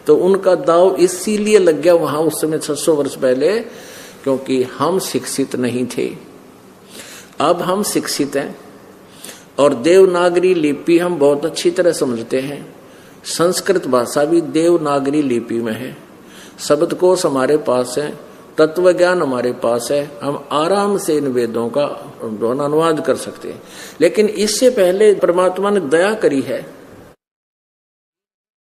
तो उनका दाव इसीलिए लग गया वहां उस समय 600 वर्ष पहले, क्योंकि हम शिक्षित नहीं थे। अब हम शिक्षित हैं और देवनागरी लिपि हम बहुत अच्छी तरह समझते हैं। संस्कृत भाषा भी देवनागरी लिपि में है, शब्दकोश हमारे पास है, तत्व ज्ञान हमारे पास है, हम आराम से इन वेदों का अनुवाद कर सकते हैं। लेकिन इससे पहले परमात्मा ने दया करी है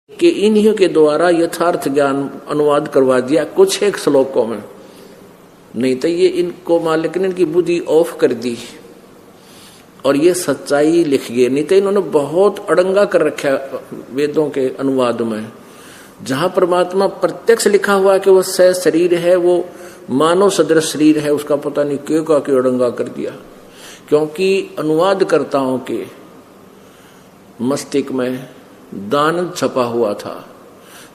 कि इन्हीं के द्वारा यथार्थ ज्ञान अनुवाद करवा दिया कुछ एक श्लोकों में, नहीं तो ये इनको मालिक ने इनकी बुद्धि ऑफ कर दी और ये सच्चाई लिख गए। नहीं तो इन्होंने बहुत अड़ंगा कर रखा वेदों के अनुवाद में। जहां परमात्मा प्रत्यक्ष लिखा हुआ कि वो सह शरीर है, वो मानव सदृश शरीर है, उसका पता नहीं क्यों का क्यों अड़ंगा कर दिया। क्योंकि अनुवादकर्ताओं के मस्तिष्क में दानंद छपा हुआ था,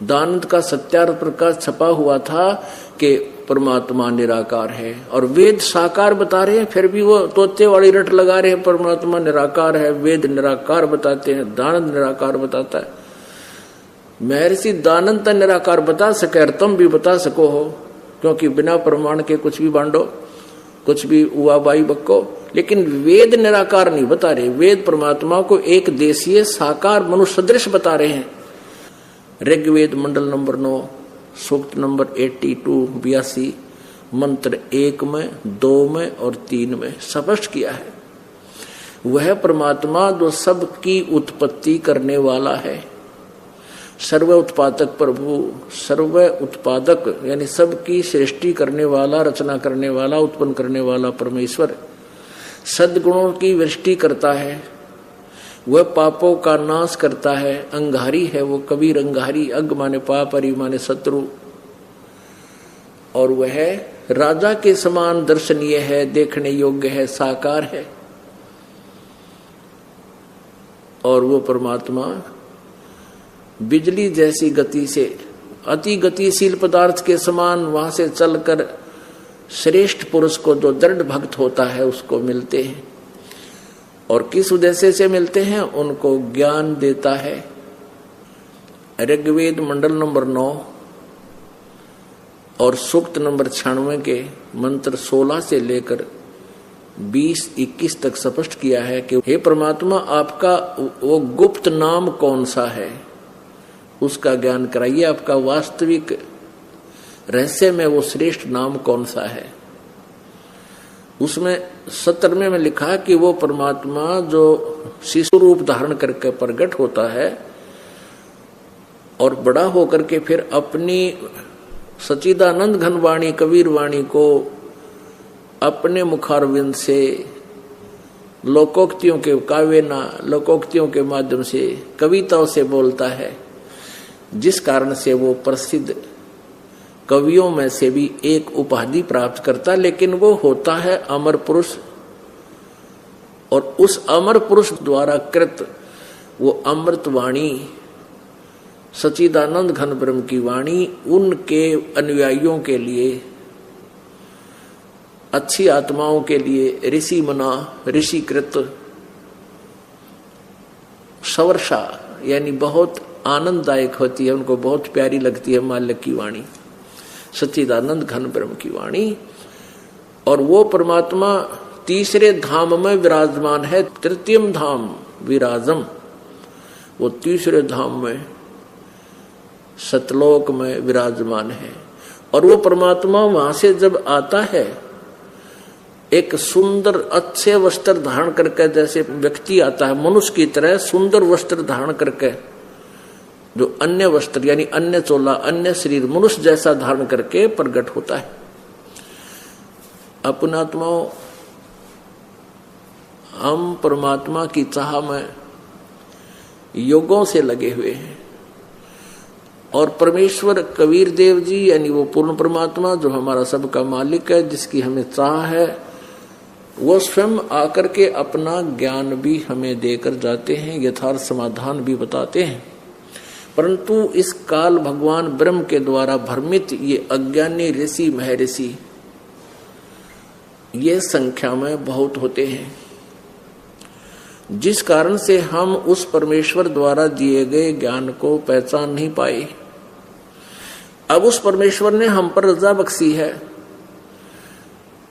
दानंद का सत्यार्थ प्रकाश छपा हुआ था कि परमात्मा निराकार है, और वेद साकार बता रहे हैं, फिर भी वो तोते वाली रट लगा रहे हैं परमात्मा निराकार है, वेद निराकार बताते हैं, दानंद निराकार बताता है। महर्षि दानंद निराकार बता सके और तुम भी बता सको हो, क्योंकि बिना प्रमाण के कुछ भी बांटो, कुछ भी हुआ बाई बक्को। लेकिन वेद निराकार नहीं बता रहे, वेद परमात्मा को एक देशीय साकार मनुष्य सदृश बता रहे हैं। ऋग्वेद मंडल नंबर 9 सूक्त नंबर 82 मंत्र 1 में, 2 में और 3 में स्पष्ट किया है। वह परमात्मा जो सबकी उत्पत्ति करने वाला है, सर्व उत्पादक प्रभु, सर्व उत्पादक यानी सबकी सृष्टि करने वाला, रचना करने वाला, उत्पन्न करने वाला परमेश्वर सद्गुणों की वृष्टि करता है, वह पापों का नाश करता है। अंगारी है वो, कबीर अंगारी, अग माने पाप, हरि माने शत्रु, और वह राजा के समान दर्शनीय है, देखने योग्य है, साकार है। और वो परमात्मा बिजली जैसी गति से, अति गतिशील पदार्थ के समान वहां से चलकर श्रेष्ठ पुरुष को, जो दृढ़ भक्त होता है, उसको मिलते हैं। और किस उद्देश्य से मिलते हैं? उनको ज्ञान देता है। ऋग्वेद मंडल नंबर 9 और सूक्त नंबर 96 के मंत्र 16 से लेकर 20-21 तक स्पष्ट किया है कि हे परमात्मा, आपका वो गुप्त नाम कौन सा है, उसका ज्ञान कराइए। आपका वास्तविक रहस्य में वो श्रेष्ठ नाम कौन सा है। उसमें 17वें में लिखा कि वो परमात्मा जो शिशु रूप धारण करके प्रकट होता है और बड़ा होकर के फिर अपनी सच्चिदानंद घन वाणी, कबीर वाणी को अपने मुखारविंद से लोकोक्तियों के काव्यना, लोकोक्तियों के माध्यम से, कविताओं से बोलता है, जिस कारण से वो प्रसिद्ध कवियों में से भी एक उपाधि प्राप्त करता। लेकिन वो होता है अमर पुरुष, और उस अमर पुरुष द्वारा कृत वो अमृत वाणी, सच्चिदानंद घन ब्रह्म की वाणी, उनके अनुयायियों के लिए, अच्छी आत्माओं के लिए ऋषि मना, ऋषिकृत, सवर्षा यानी बहुत आनंददायक होती है, उनको बहुत प्यारी लगती है मालिक की वाणी, सच्चिदानंद घन ब्रह्म की वाणी। और वो परमात्मा तीसरे धाम में विराजमान है, तृतीयम धाम विराजम, वो तीसरे धाम में सतलोक में विराजमान है। और वो परमात्मा वहां से जब आता है, एक सुंदर अच्छे वस्त्र धारण करके, जैसे व्यक्ति आता है मनुष्य की तरह सुंदर वस्त्र धारण करके, जो अन्य वस्त्र यानी अन्य चोला, अन्य शरीर मनुष्य जैसा धारण करके प्रकट होता है। अपन आत्माओं, हम परमात्मा की चाह में योगों से लगे हुए हैं, और परमेश्वर कबीर देव जी यानी वो पूर्ण परमात्मा जो हमारा सबका मालिक है, जिसकी हमें चाह है, वो स्वयं आकर के अपना ज्ञान भी हमें देकर जाते हैं, यथार्थ समाधान भी बताते हैं। परंतु इस काल भगवान ब्रह्म के द्वारा भ्रमित ये अज्ञानी ऋषि महर्षि ये संख्या में बहुत होते हैं। जिस कारण से हम उस परमेश्वर द्वारा दिए गए ज्ञान को पहचान नहीं पाए। अब उस परमेश्वर ने हम पर रजा बख्शी है।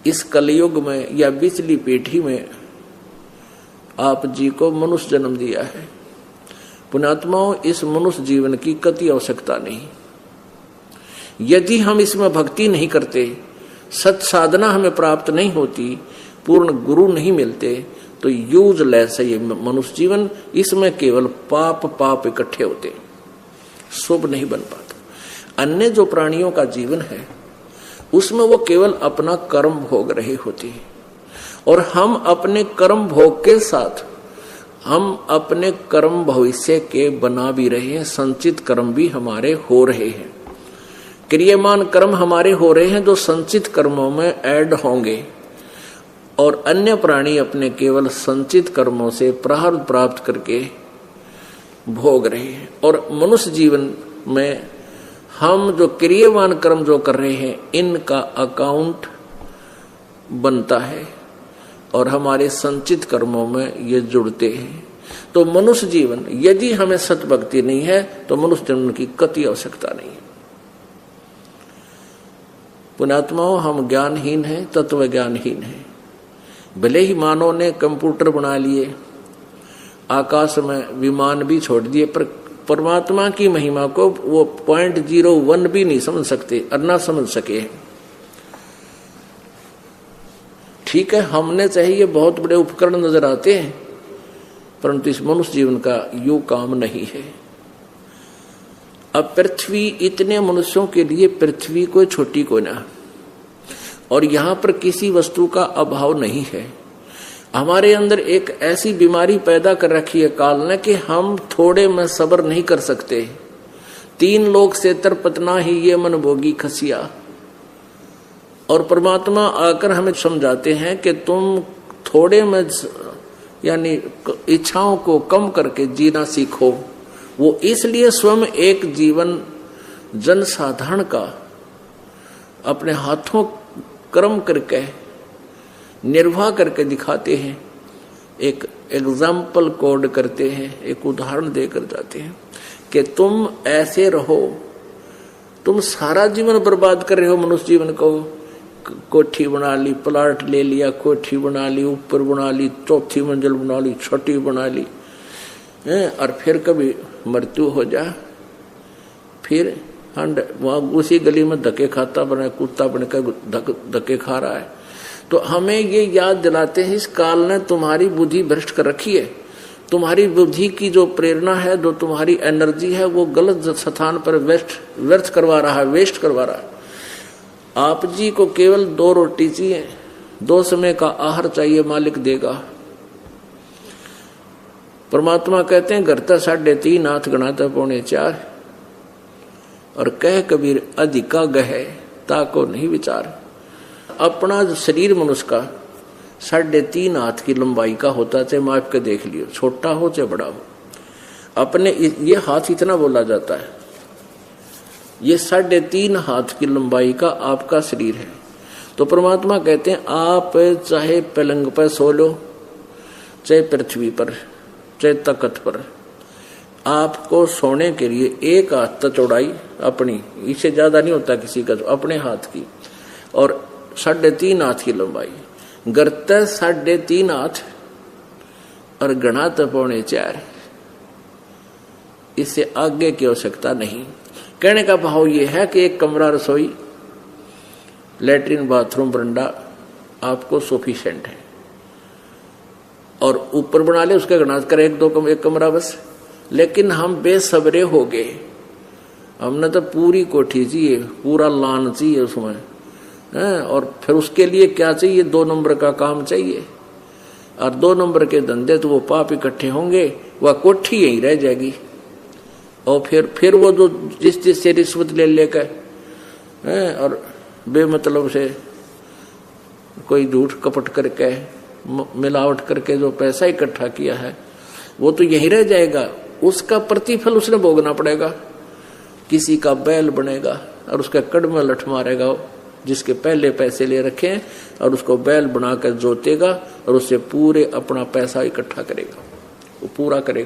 इस कलयुग में या बिचली पीढ़ी में आप जी को मनुष्य जन्म दिया है। पुण्यात्माओं, इस मनुष्य जीवन की कति आवश्यकता नहीं। यदि हम इसमें भक्ति नहीं करते, सत साधना हमें प्राप्त नहीं होती, पूर्ण गुरु नहीं मिलते, तो यूजलेस है ये मनुष्य जीवन। इसमें केवल पाप इकट्ठे होते, शुभ नहीं बन पाता। अन्य जो प्राणियों का जीवन है उसमें वो केवल अपना कर्म भोग रहे होते हैं, और हम अपने कर्म भोग के साथ हम अपने कर्म भविष्य के बना भी रहे हैं। संचित कर्म भी हमारे हो रहे हैं, क्रियमान कर्म हमारे हो रहे हैं जो संचित कर्मों में ऐड होंगे। और अन्य प्राणी अपने केवल संचित कर्मों से प्रारब्ध प्राप्त करके भोग रहे हैं। और मनुष्य जीवन में हम जो क्रियमान कर्म जो कर रहे हैं, इनका अकाउंट बनता है और हमारे संचित कर्मों में ये जुड़ते हैं। तो मनुष्य जीवन, यदि हमें सतभक्ति नहीं है तो मनुष्य जीवन की कति आवश्यकता नहीं है। पुण्यात्माओं, हम ज्ञानहीन हैं, तत्व ज्ञानहीन हैं। भले ही मानव ने कंप्यूटर बना लिए, आकाश में विमान भी छोड़ दिए, पर परमात्मा की महिमा को वो 0.01 भी नहीं समझ सकते और ना समझ सके। ठीक है, हमने चाहिए बहुत बड़े उपकरण नजर आते हैं, परंतु इस मनुष्य जीवन का यूं काम नहीं है। अब पृथ्वी, इतने मनुष्यों के लिए पृथ्वी कोई छोटी कोई ना, और यहां पर किसी वस्तु का अभाव नहीं है। हमारे अंदर एक ऐसी बीमारी पैदा कर रखी है काल ने कि हम थोड़े में सब्र नहीं कर सकते। 3 लोक से तरपतना ही ये मन भोगी खसिया। और परमात्मा आकर हमें समझाते हैं कि तुम थोड़े में यानी इच्छाओं को कम करके जीना सीखो। वो इसलिए स्वयं एक जीवन जनसाधारण का अपने हाथों कर्म करके निर्वाह करके दिखाते हैं, एक एग्जाम्पल कोड करते हैं, एक उदाहरण देकर जाते हैं कि तुम ऐसे रहो। तुम सारा जीवन बर्बाद कर रहे हो मनुष्य जीवन को। कोठी बना ली, प्लाट ले लिया, कोठी बना ली, ऊपर बना ली, 4थी मंजिल बना ली, 6ठी बना ली, और फिर कभी मृत्यु हो जा, फिर वहां उसी गली में धक्के खाता बना, कुत्ता बनकर धक्के खा रहा है। तो हमें ये याद दिलाते हैं, इस काल ने तुम्हारी बुद्धि भ्रष्ट कर रखी है। तुम्हारी बुद्धि की जो प्रेरणा है, जो तुम्हारी एनर्जी है, वो गलत स्थान पर व्यर्थ करवा रहा है, वेस्ट करवा रहा है। आप जी को केवल 2 रोटी चाहिए, 2 समय का आहार चाहिए, मालिक देगा। परमात्मा कहते हैं घर तक 3.5 हाथ गणाता 4.25, और कह कबीर अधिका गहे ताको नहीं विचार। अपना जो शरीर मनुष्य का 3.5 हाथ की लंबाई का होता है, चाहे माप के देख लियो, छोटा हो चाहे बड़ा हो। अपने ये हाथ इतना बोला जाता है, ये 3.5 हाथ की लंबाई का आपका शरीर है। तो परमात्मा कहते हैं आप चाहे पलंग पर सो लो, चाहे पृथ्वी पर, चाहे तख्त पर, आपको सोने के लिए 1 हाथ तक चौड़ाई अपनी, इससे ज्यादा नहीं होता किसी का, तो अपने हाथ की, और 3.5 हाथ की लंबाई। गरते 3.5 हाथ और गणा 4.25, इससे आगे की आवश्यकता नहीं। कहने का भाव यह है कि एक कमरा, रसोई, लेटरिन, बाथरूम, बरंडा आपको सफिशिएंट है, और ऊपर बना ले उसका गणा कर 1 कमरा बस। लेकिन हम बेसब्रे हो गए, हमने तो पूरी कोठी चाहिए, पूरा लान चाहिए उसमें, और फिर उसके लिए क्या चाहिए, 2 नंबर का काम चाहिए, और 2 नंबर के धंधे तो वो पाप इकट्ठे होंगे, वह कोठी यहीं रह जाएगी। और फिर वो जो जिससे रिश्वत ले लेकर और बेमतलब से कोई झूठ कपट करके, मिलावट करके जो पैसा इकट्ठा किया है, वो तो यहीं रह जाएगा। उसका प्रतिफल उसने भोगना पड़ेगा। किसी का बैल बनेगा और उसका कड़ में लठ मारेगा जिसके पहले पैसे ले रखे हैं, और उसको बैल बनाकर जोतेगा और उससे पूरे अपना पैसा इकट्ठा करेगा। पूरा करेगा।